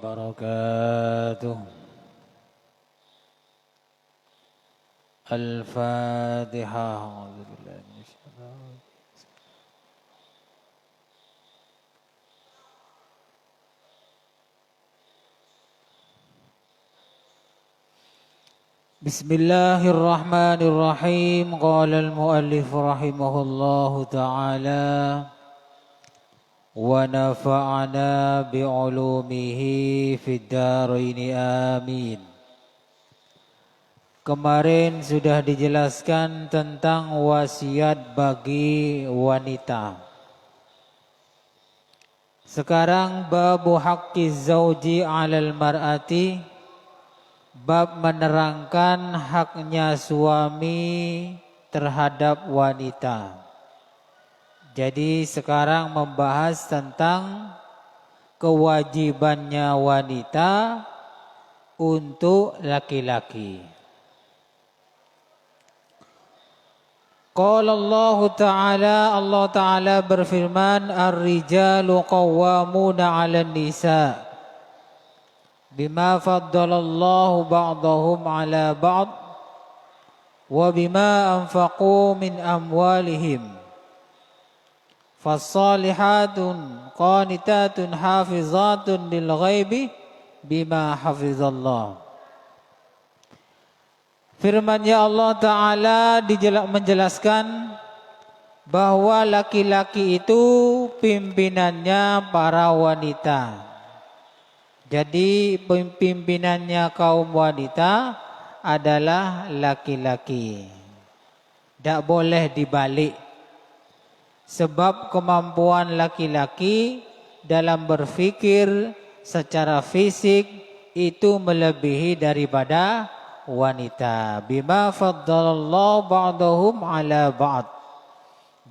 barakatuh. Al-Fatihah. Bismillahirrahmanirrahim. Qala al-muallif rahimahullahu ta'ala wa nafa'ana bi'ulumihi fid dharaini amin. Kemarin sudah dijelaskan tentang wasiat bagi wanita. Sekarang babu haqqi zauji 'alal mar'ati, bab menerangkan haknya suami terhadap wanita. Jadi sekarang membahas tentang kewajibannya wanita untuk laki-laki. Qala Allah Ta'ala berfirman, ar-rijalu qawwamuna 'alan nisa bima faddalallahu ba'dahum 'ala ba'd wa bima anfaqu min amwalihim. Fassalihatun qanitatun hafizatun lil ghaibi bima hafizallah. Firman-Nya Allah Ta'ala menjelaskan bahwa laki-laki itu pimpinannya para wanita. Jadi pimpinannya kaum wanita adalah laki-laki. Tidak boleh dibalik. Sebab kemampuan laki-laki dalam berfikir secara fisik itu melebihi daripada wanita. Bima faddalallahu ba'dahum 'ala ba'd.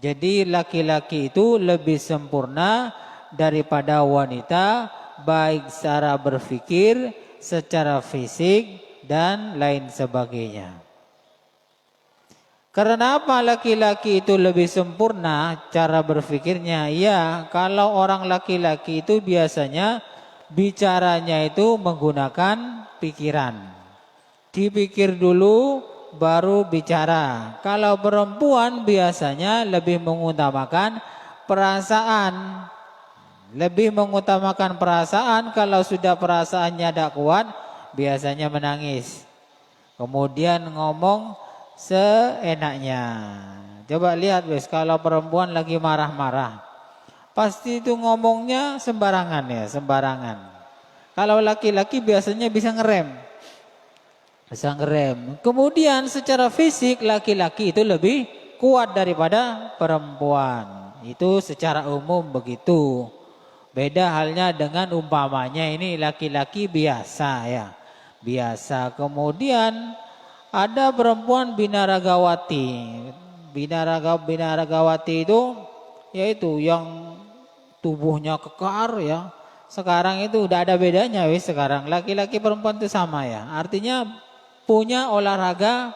Jadi laki-laki itu lebih sempurna daripada wanita, baik secara berfikir, secara fisik, dan lain sebagainya. Karena apa laki-laki itu lebih sempurna cara berfikirnya? Ya, kalau orang laki-laki itu biasanya bicaranya itu menggunakan pikiran. Dipikir dulu baru bicara. Kalau perempuan biasanya lebih mengutamakan perasaan. Lebih mengutamakan perasaan. Kalau sudah perasaannya tidak kuat, biasanya menangis. Kemudian ngomong seenaknya. Coba lihat wes, kalau perempuan lagi marah-marah, pasti itu ngomongnya sembarangan ya, sembarangan. Kalau laki-laki biasanya bisa ngerem. Bisa ngerem. Kemudian secara fisik laki-laki itu lebih kuat daripada perempuan. Itu secara umum begitu. Beda halnya dengan umpamanya ini laki-laki biasa ya. Biasa. Kemudian ada perempuan binaragawati. Binaragawati itu yaitu yang tubuhnya kekar ya. Sekarang itu udah ada bedanya wis sekarang. Laki-laki perempuan itu sama ya. Artinya punya olahraga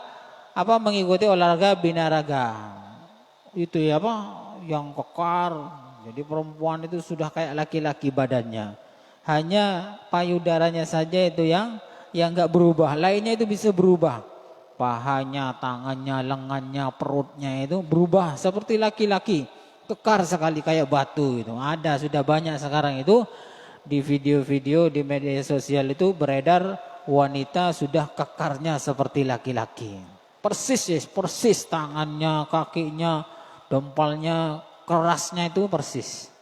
mengikuti olahraga binaraga. Itu ya yang kekar. Jadi perempuan itu sudah kayak laki-laki badannya. Hanya payudaranya saja itu yang enggak berubah. Lainnya itu bisa berubah. Pahanya, tangannya, lengannya, perutnya itu berubah seperti laki-laki. Kekar sekali kayak batu itu. Ada sudah banyak sekarang itu di video-video di media sosial itu beredar wanita sudah kekarnya seperti laki-laki. Persis tangannya, kakinya, dempalnya, kerasnya itu persis.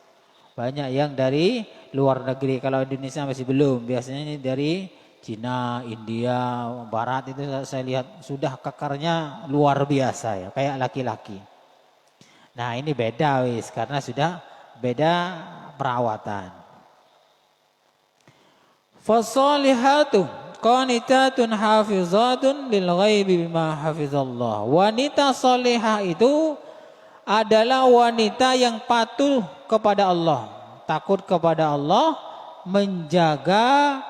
Banyak yang dari luar negeri. Kalau Indonesia masih belum. Biasanya ini dari Cina, India, Barat itu saya lihat sudah kekarnya luar biasa ya, kayak laki-laki. Nah ini beda wis, karena sudah beda perawatan. Fasolihatu qanitatun hafizatun lil ghaibi bima hafizallah. Wanita solihah itu adalah wanita yang patuh kepada Allah, takut kepada Allah, menjaga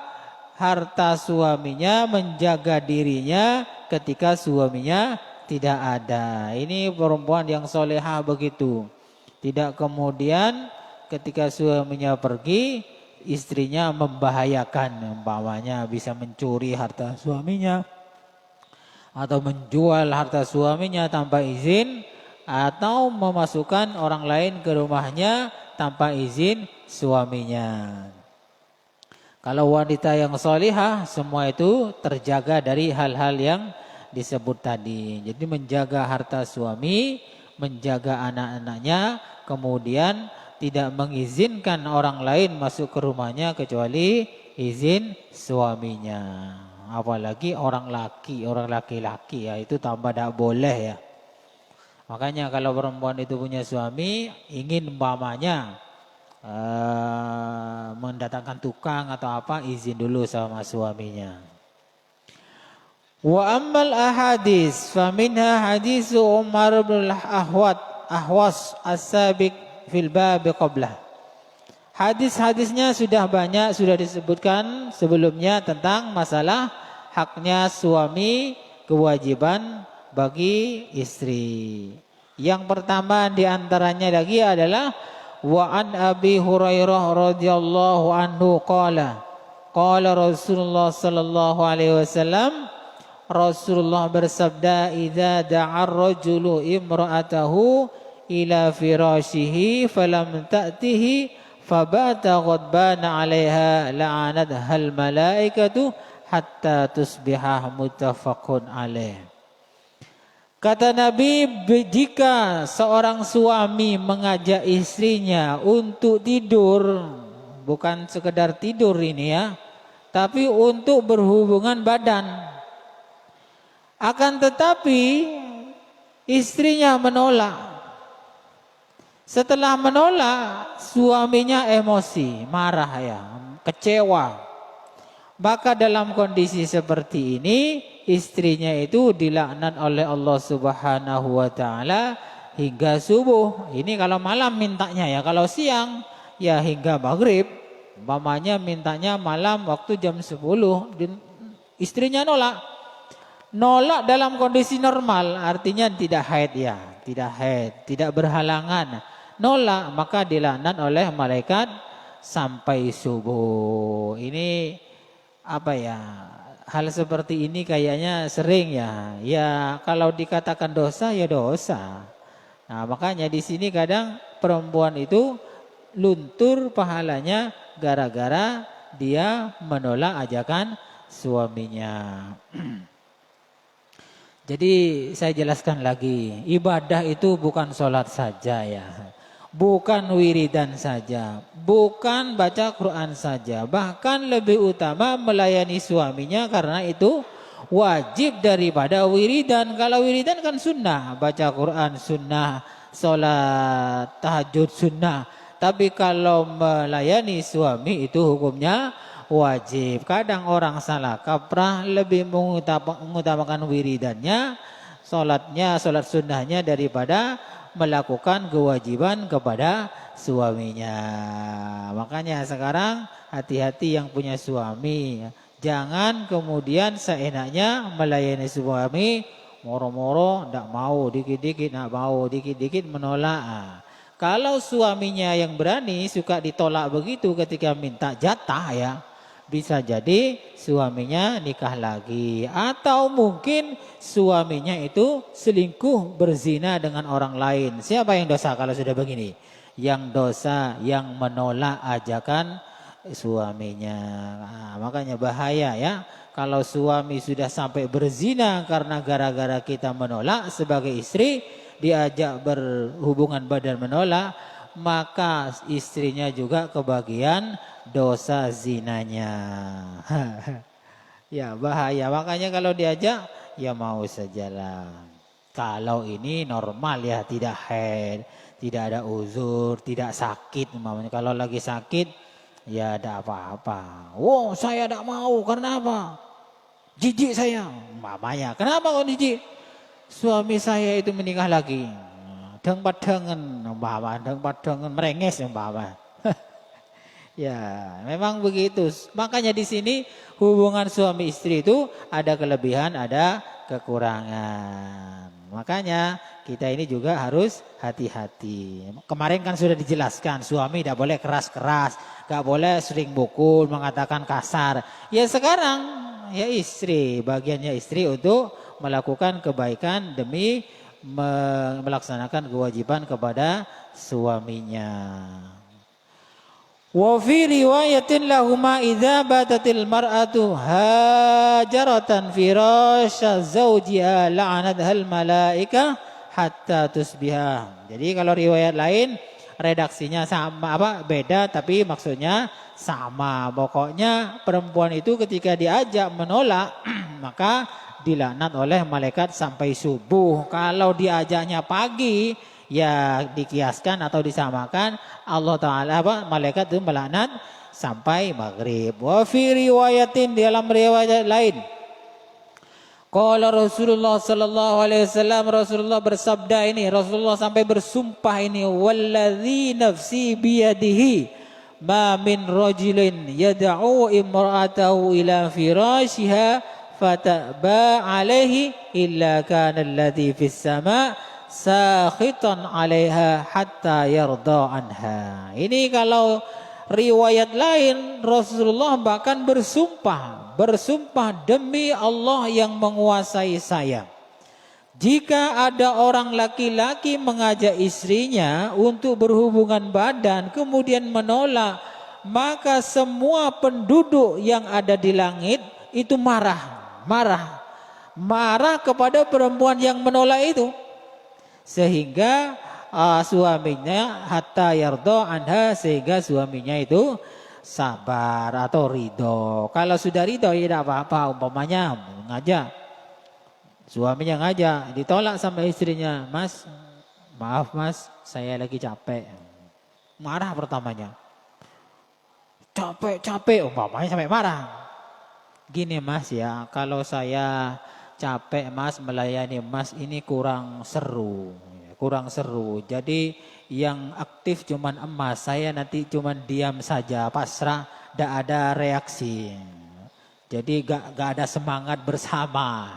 harta suaminya, menjaga dirinya ketika suaminya tidak ada. Ini perempuan yang solehah begitu. Tidak kemudian ketika suaminya pergi, istrinya membahayakan, umpamanya bisa mencuri harta suaminya atau menjual harta suaminya tanpa izin, atau memasukkan orang lain ke rumahnya tanpa izin suaminya. Kalau wanita yang solihah, semua itu terjaga dari hal-hal yang disebut tadi. Jadi menjaga harta suami, menjaga anak-anaknya, kemudian tidak mengizinkan orang lain masuk ke rumahnya kecuali izin suaminya. Apalagi orang laki-laki ya, itu tambah tidak boleh ya. Makanya kalau perempuan itu punya suami, ingin umpamanya mendatangkan tukang atau apa, izin dulu sama suaminya. Wa ammal ahadis faminha hadis Umar bin Ahwas as-sabiq fil bab qablah. Hadis-hadisnya sudah banyak, sudah disebutkan sebelumnya tentang masalah haknya suami, kewajiban bagi istri. Yang pertama diantaranya lagi adalah wa an Abi Hurairah radhiyallahu anhu qala Rasulullah sallallahu alaihi wasallam, Rasulullah bersabda, idza da'a ar-rajulu imra'atahu ila firashihi falam ta'tihi fabata ghadbana 'alaiha la'anatha al-malaikatu hatta tusbihah, muttafaqun alaih. Kata Nabi, jika seorang suami mengajak istrinya untuk tidur, bukan sekedar tidur ini ya, tapi untuk berhubungan badan. Akan tetapi istrinya menolak. Setelah menolak, suaminya emosi, marah ya, kecewa. Maka dalam kondisi seperti ini, istrinya itu dilaknat oleh Allah Subhanahu wa taala hingga subuh. Ini kalau malam mintanya ya, kalau siang ya hingga maghrib. Umpamanya mintanya malam waktu jam 10, istrinya nolak. Nolak dalam kondisi normal, artinya tidak haid ya, tidak berhalangan. Nolak maka dilaknat oleh malaikat sampai subuh. Ini apa ya? Hal seperti ini kayaknya sering ya. Ya kalau dikatakan dosa ya dosa. Nah, makanya di sini kadang perempuan itu luntur pahalanya gara-gara dia menolak ajakan suaminya. Jadi saya jelaskan lagi, ibadah itu bukan sholat saja ya. Bukan wiridan saja, bukan baca Quran saja, bahkan lebih utama melayani suaminya karena itu wajib daripada wiridan. Kalau wiridan kan sunnah, baca Quran sunnah, sholat tahajud sunnah. Tapi kalau melayani suami itu hukumnya wajib. Kadang orang salah kaprah lebih mengutamakan wiridannya, sholat sunnahnya daripada melakukan kewajiban kepada suaminya. Makanya sekarang hati-hati yang punya suami. Jangan kemudian seenaknya melayani suami, moro-moro tidak mau, dikit-dikit tidak mau, dikit-dikit menolak. Kalau suaminya yang berani suka ditolak begitu ketika minta jatah ya, bisa jadi suaminya nikah lagi. Atau mungkin suaminya itu selingkuh, berzina dengan orang lain. Siapa yang dosa kalau sudah begini? Yang dosa yang menolak ajakan suaminya. Nah, makanya bahaya ya. Kalau suami sudah sampai berzina karena gara-gara kita menolak sebagai istri, diajak berhubungan badan menolak, maka istrinya juga kebagian dosa zinanya. Ya bahaya. Makanya kalau diajak ya mau sajalah. Kalau ini normal ya, tidak haid, tidak ada uzur, tidak sakit. Umpamanya kalau lagi sakit ya ada apa-apa. Wow, saya tidak mau karena apa? Jijik saya. Umpamanya. Kenapa kok jijik? Suami saya itu menikah lagi. Deng-padengan merenges umpama. Ya, memang begitu. Makanya di sini hubungan suami istri itu ada kelebihan, ada kekurangan. Makanya kita ini juga harus hati-hati. Kemarin kan sudah dijelaskan, suami tidak boleh keras-keras, gak boleh sering pukul, mengatakan kasar. Ya sekarang ya istri, bagiannya istri untuk melakukan kebaikan demi melaksanakan kewajiban kepada suaminya. Wa fi riwayatin lahuma idza batatil mar'atu hajaratan firasya zawjiha la'anathal malaika hatta tusbiha. Jadi kalau riwayat lain redaksinya sama beda tapi maksudnya sama. Pokoknya perempuan itu ketika diajak menolak maka dilaknat oleh malaikat sampai subuh. Kalau diajaknya pagi ya dikiaskan atau disamakan Allah Ta'ala malaikat itu melaknat sampai maghrib. Wa fi riwayatin dalam riwayat lain qala Rasulullah sallallahu alaihi wasallam, Rasulullah bersabda ini, Rasulullah sampai bersumpah ini, wallazi nafsi biyadihi ma min rajulin yad'u imra'atahu ila firashiha fataba alaihi illa kana alladhi fis sama' sakhitan 'alaiha hatta yarda anha. Ini kalau riwayat lain Rasulullah bahkan bersumpah demi Allah yang menguasai saya. Jika ada orang laki-laki mengajak istrinya untuk berhubungan badan kemudian menolak, maka semua penduduk yang ada di langit itu marah kepada perempuan yang menolak itu. Sehingga suaminya hatta yardo anha, sehingga suaminya itu sabar atau ridho. Kalau sudah ridho ya tidak apa-apa. Umpamanya ngajak, suaminya ngajak, ditolak sama istrinya, mas maaf mas saya lagi capek. Marah pertamanya, capek umpamanya sampai marah. Gini mas ya, kalau saya capek mas melayani mas ini kurang seru. Jadi yang aktif cuman emas, saya nanti cuman diam saja, pasrah, tidak ada reaksi. Jadi gak ada semangat bersama.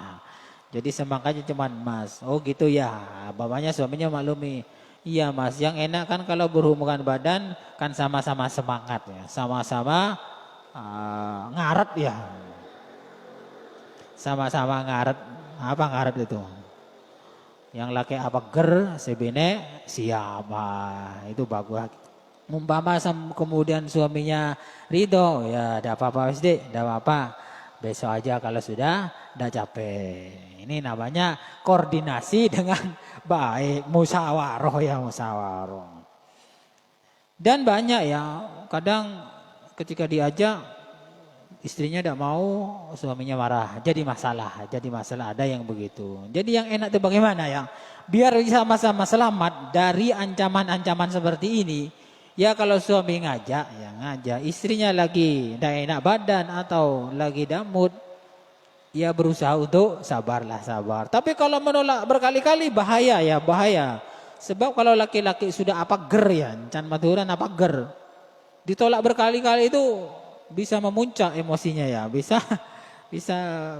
Jadi semangatnya cuman emas. Oh gitu ya, bapaknya suaminya maklumi. Iya mas, yang enak kan kalau berhubungan badan kan sama-sama semangat ya, sama-sama ngaret ya. Sama-sama ngaret. Apa ngaret itu? Yang laki apa ger, sebene siapa, itu bagus. Umpama kemudian suaminya ridho, ya tidak apa-apa wis Dik, tidak apa-apa. Besok aja kalau sudah tidak capek. Ini namanya koordinasi dengan baik, musyawarah ya musyawarah. Dan banyak ya, kadang ketika diajak istrinya tidak mau, suaminya marah, jadi masalah ada yang begitu. Jadi yang enak itu bagaimana ya? Biar sama-sama selamat dari ancaman-ancaman seperti ini. Ya kalau suami ngajak, ya ngajak. Istrinya lagi tidak enak badan atau lagi damut, ya berusaha untuk sabar. Tapi kalau menolak berkali-kali bahaya. Sebab kalau laki-laki sudah apa ger ya, can maturan apa ger, ditolak berkali-kali itu bisa memuncak emosinya ya, bisa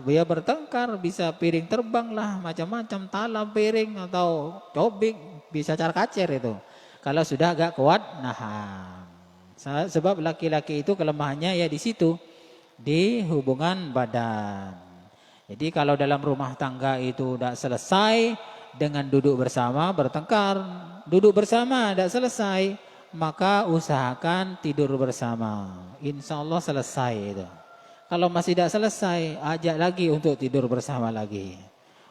dia bertengkar, bisa piring terbang lah, macam-macam, talam piring atau cobik, bisa carkacer itu. Kalau sudah agak kuat nahan. Sebab laki-laki itu kelemahannya ya di situ, di hubungan badan. Jadi kalau dalam rumah tangga itu tidak selesai dengan duduk bersama bertengkar, duduk bersama tidak selesai, maka usahakan tidur bersama. Insya Allah selesai itu. Kalau masih tidak selesai, ajak lagi untuk tidur bersama lagi.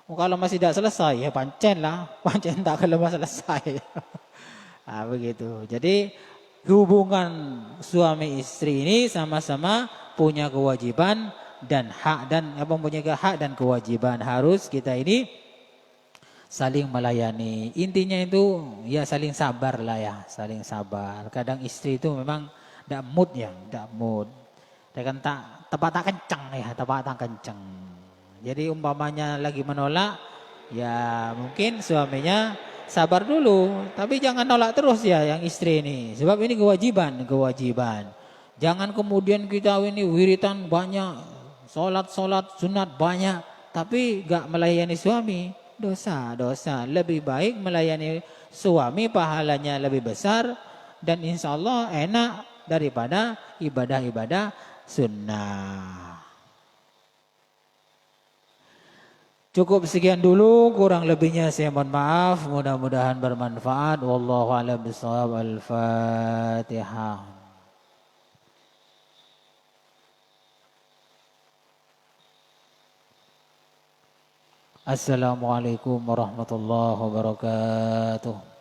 Kalau masih tidak selesai, ya pancen tak kalau selesai. Nah, begitu. Jadi hubungan suami istri ini sama-sama punya kewajiban dan hak, dan mempunyai hak dan kewajiban, harus kita ini saling melayani. Intinya itu ya saling sabar lah ya, saling sabar. Kadang istri itu memang tidak mood ya, tidak mood. Dia kan tepat tak kencang. Jadi umpamanya lagi menolak, ya mungkin suaminya sabar dulu, tapi jangan nolak terus ya yang istri ini. Sebab ini kewajiban. Jangan kemudian kita ini wiritan banyak, sholat sunat banyak, tapi gak melayani suami, dosa. Lebih baik melayani suami, pahalanya lebih besar dan insya Allah enak daripada ibadah-ibadah sunnah. Cukup sekian dulu, kurang lebihnya saya mohon maaf. Mudah-mudahan bermanfaat. Wallahu a'lam bishawab. Al-Fatihah. Assalamualaikum warahmatullahi wabarakatuh.